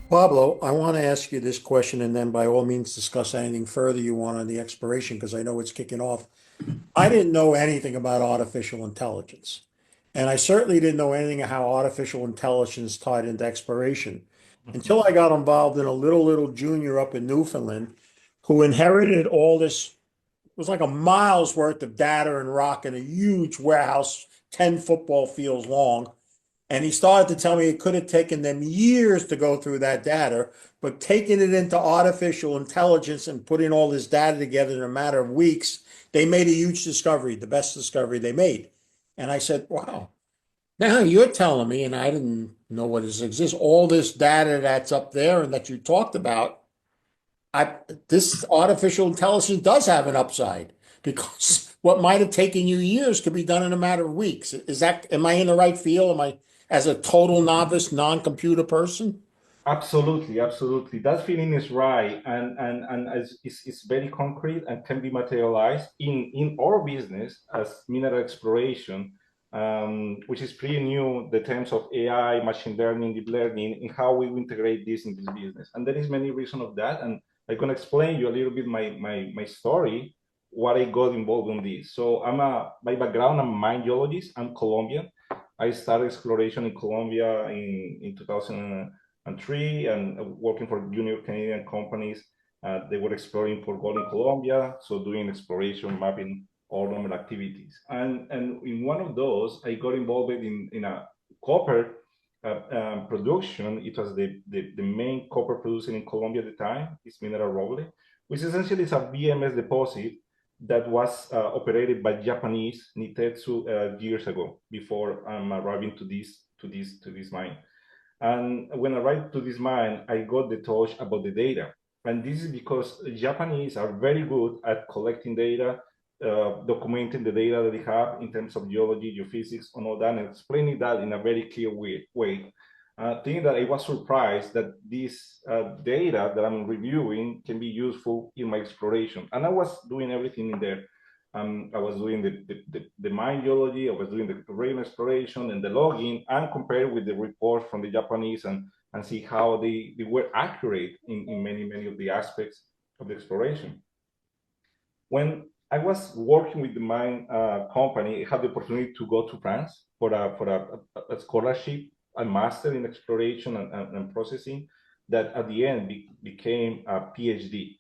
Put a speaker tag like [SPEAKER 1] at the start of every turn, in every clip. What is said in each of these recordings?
[SPEAKER 1] Pablo, I want to ask you this question and then by all means discuss anything further you want on the exploration because I know it's kicking off. I didn't know anything about artificial intelligence. And I certainly didn't know anything of how artificial intelligence tied into exploration until I got involved in a little junior up in Newfoundland who inherited all this, it was like a mile's worth of data and rock in a huge warehouse, 10 football fields long. And he started to tell me it could have taken them years to go through that data, but taking it into artificial intelligence and putting all this data together in a matter of weeks, they made a huge discovery, the best discovery they made. And I said, wow, now you're telling me, and I didn't know what this exists, all this data that's up there and that you talked about, I this artificial intelligence does have an upside because what might have taken you years could be done in a matter of weeks. Is that, am I in the right field? Am I as a total novice, non-computer person?
[SPEAKER 2] Absolutely, absolutely. That feeling is right, and it's very concrete and can be materialized in our business as mineral exploration, which is pretty new. The terms of AI, machine learning, deep learning, and how we integrate this in this business. And there is many reasons of that, and I'm gonna explain you a little bit my story, what I got involved in this. So I'm a by background I'm a mine geologist. I'm Colombian. I started exploration in Colombia in 2003 and working for junior Canadian companies. They were exploring for gold in Colombia, so doing exploration, mapping all normal activities. And in one of those, I got involved in a copper production. It was the main copper producer in Colombia at the time, is Mineral Roble, which essentially is a VMS deposit that was operated by Japanese Nitetsu years ago, before arriving to this mine. And when I arrived to this mine, I got the touch about the data. And this is because Japanese are very good at collecting data, documenting the data that they have in terms of geology, geophysics, and all that, and explaining that in a very clear way. Thing that I was surprised that this data that I'm reviewing can be useful in my exploration. And I was doing everything in there. I was doing the mine geology, I was doing the rail exploration and the logging, and compare with the reports from the Japanese and see how they were accurate in many of the aspects of the exploration. When I was working with the mine company, I had the opportunity to go to France for a scholarship, a master in exploration and processing, that at the end became a PhD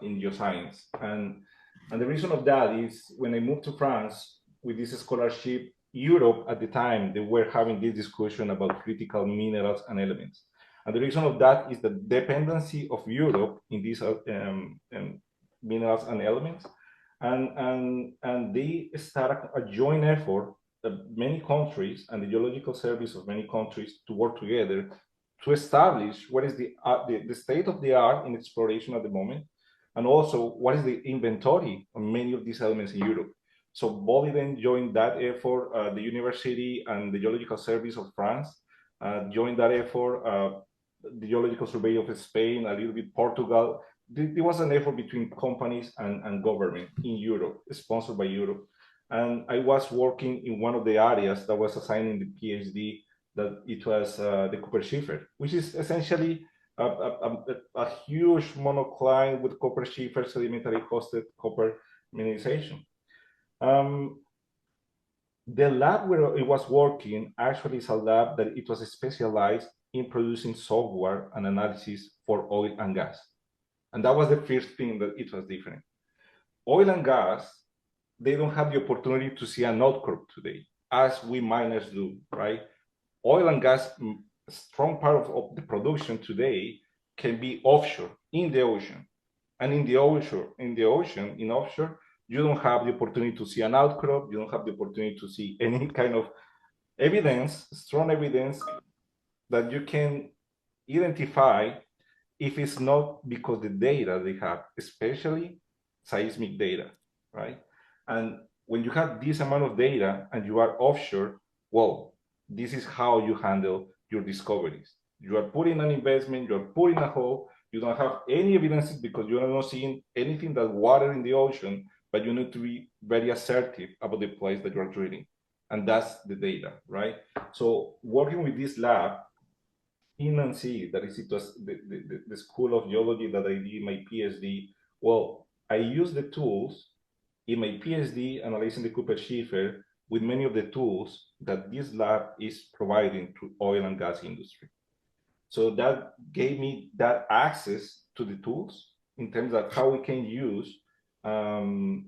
[SPEAKER 2] in geoscience. And the reason of that is when I moved to France with this scholarship, Europe at the time, they were having this discussion about critical minerals and elements. And the reason of that is the dependency of Europe in these minerals and elements. And they start a joint effort that many countries and the geological service of many countries to work together to establish what is the state of the art in exploration at the moment, and also what is the inventory of many of these elements in Europe. So Boliden joined that effort, the university and the Geological Service of France joined that effort, the Geological Survey of Spain, a little bit Portugal. There was an effort between companies and government in Europe, sponsored by Europe. And I was working in one of the areas that was assigned in the PhD, that it was the copper schiefer, which is essentially a huge monocline with copper schiefer sedimentary hosted copper mineralization. Um, the lab where it was working actually is a lab that it was specialized in producing software and analysis for oil and gas. And that was the first thing that it was different. Oil and gas, they don't have the opportunity to see an outcrop today, as we miners do, right? Oil and gas, a strong part of the production today can be offshore in the ocean. And in offshore, you don't have the opportunity to see an outcrop, you don't have the opportunity to see any kind of evidence, strong evidence that you can identify if it's not because the data they have, especially seismic data, right? And when you have this amount of data and you are offshore, well, this is how you handle your discoveries. You are putting an investment, you're putting a hole, you don't have any evidences because you're not seeing anything that water in the ocean, but you need to be very assertive about the place that you're drilling. And that's the data, right? So working with this lab, in and see that is it was the school of geology that I did my PhD. Well, I use the tools in my PhD analyzing the Cooper Schiefer with many of the tools that this lab is providing to oil and gas industry. So that gave me that access to the tools in terms of how we can use um,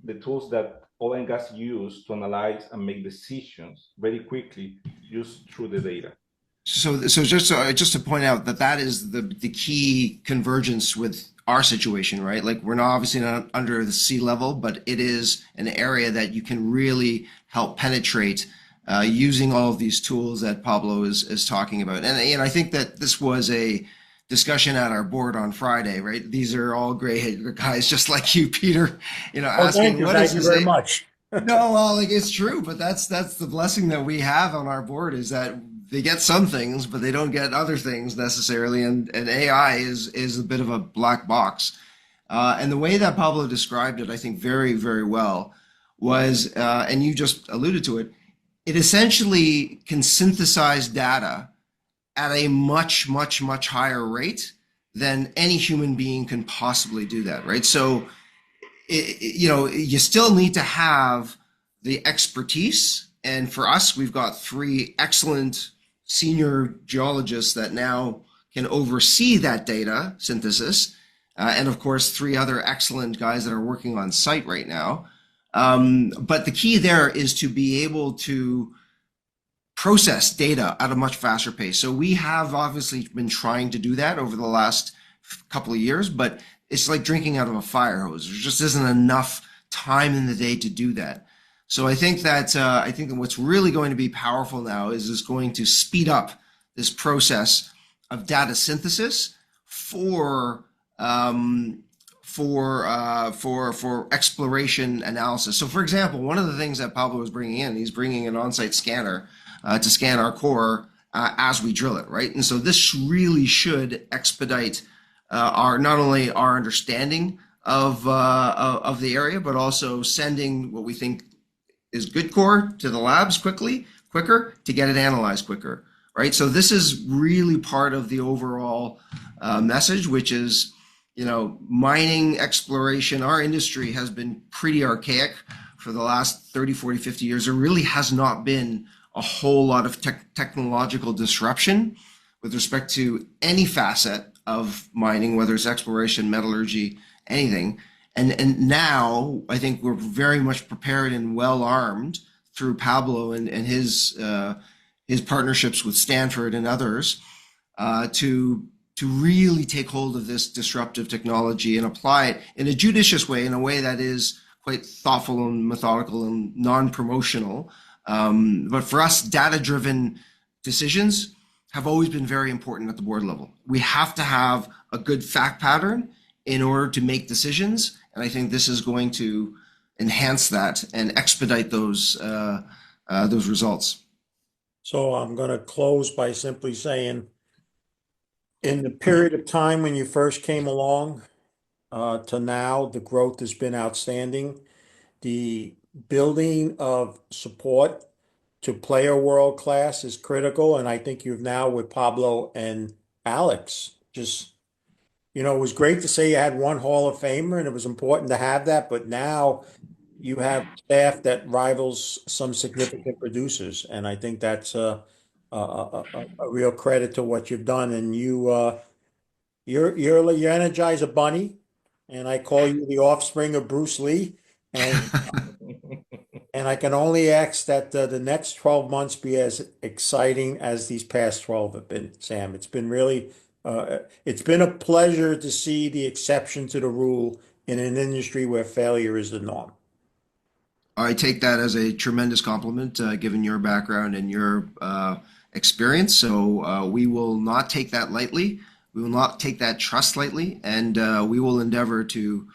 [SPEAKER 2] the tools that oil and gas use to analyze and make decisions very quickly just through the data.
[SPEAKER 3] So just to point out that that is the key convergence with our situation, right? Like we're not obviously not under the sea level, but it is an area that you can really help penetrate using all of these tools that Pablo is talking about. And I think that this was a discussion at our board on Friday, right? These are all gray-haired guys just like you, Peter,
[SPEAKER 1] Oh, thank
[SPEAKER 3] asking
[SPEAKER 1] you.
[SPEAKER 3] what is
[SPEAKER 1] Thank you
[SPEAKER 3] this?
[SPEAKER 1] very much.
[SPEAKER 3] No, well, like it's true, but that's the blessing that we have on our board is that they get some things, but they don't get other things necessarily. And AI is a bit of a black box. And the way that Pablo described it, I think very, very well, was, and you just alluded to it, it essentially can synthesize data at a much, much, much higher rate than any human being can possibly do that, right? So you still need to have the expertise. And for us, we've got three excellent senior geologists that now can oversee that data synthesis. And of course, three other excellent guys that are working on site right now. But the key there is to be able to process data at a much faster pace. So we have obviously been trying to do that over the last couple of years, but it's like drinking out of a fire hose. There just isn't enough time in the day to do that. So I think that what's really going to be powerful now is going to speed up this process of data synthesis for exploration analysis. So, for example, one of the things that Pablo is bringing in, he's bringing an on-site scanner to scan our core as we drill it, right? And so this really should expedite our not only our understanding of the area, but also sending what we think is good core to the labs quicker to get it analyzed quicker, right? So this is really part of the overall message, which is, mining exploration. Our industry has been pretty archaic for the last 30, 40, 50 years. There really has not been a whole lot of technological disruption with respect to any facet of mining, whether it's exploration, metallurgy, anything. And now I think we're very much prepared and well armed through Pablo and his partnerships with Stanford and others to really take hold of this disruptive technology and apply it in a judicious way, in a way that is quite thoughtful and methodical and non-promotional. But for us, data-driven decisions have always been very important at the board level. We have to have a good fact pattern in order to make decisions, and I think this is going to enhance that and expedite those results.
[SPEAKER 1] So I'm going to close by simply saying, in the period of time when you first came along to now, the growth has been outstanding. The building of support to player world class is critical, and I think you've now with Pablo and Alex just it was great to say you had one Hall of Famer, and it was important to have that, but now you have staff that rivals some significant producers, and I think that's a real credit to what you've done. And you energize a bunny, and I call you the offspring of Bruce Lee, and and I can only ask that the next 12 months be as exciting as these past 12 have been, Sam. It's been a pleasure to see the exception to the rule in an industry where failure is the norm.
[SPEAKER 3] I take that as a tremendous compliment, given your background and your experience. So we will not take that lightly. We will not take that trust lightly, and we will endeavor to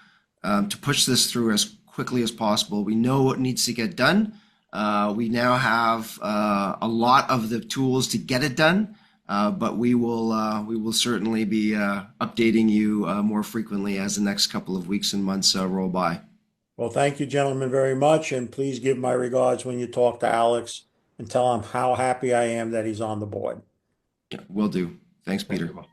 [SPEAKER 3] push this through as quickly as possible. We know what needs to get done. We now have a lot of the tools to get it done, but we will certainly be updating you more frequently as the next couple of weeks and months roll by.
[SPEAKER 1] Well, thank you, gentlemen, very much, and please give my regards when you talk to Alex and tell him how happy I am that he's on the board.
[SPEAKER 3] Yeah, will do. Thanks,
[SPEAKER 2] Thank
[SPEAKER 3] Peter.
[SPEAKER 2] you.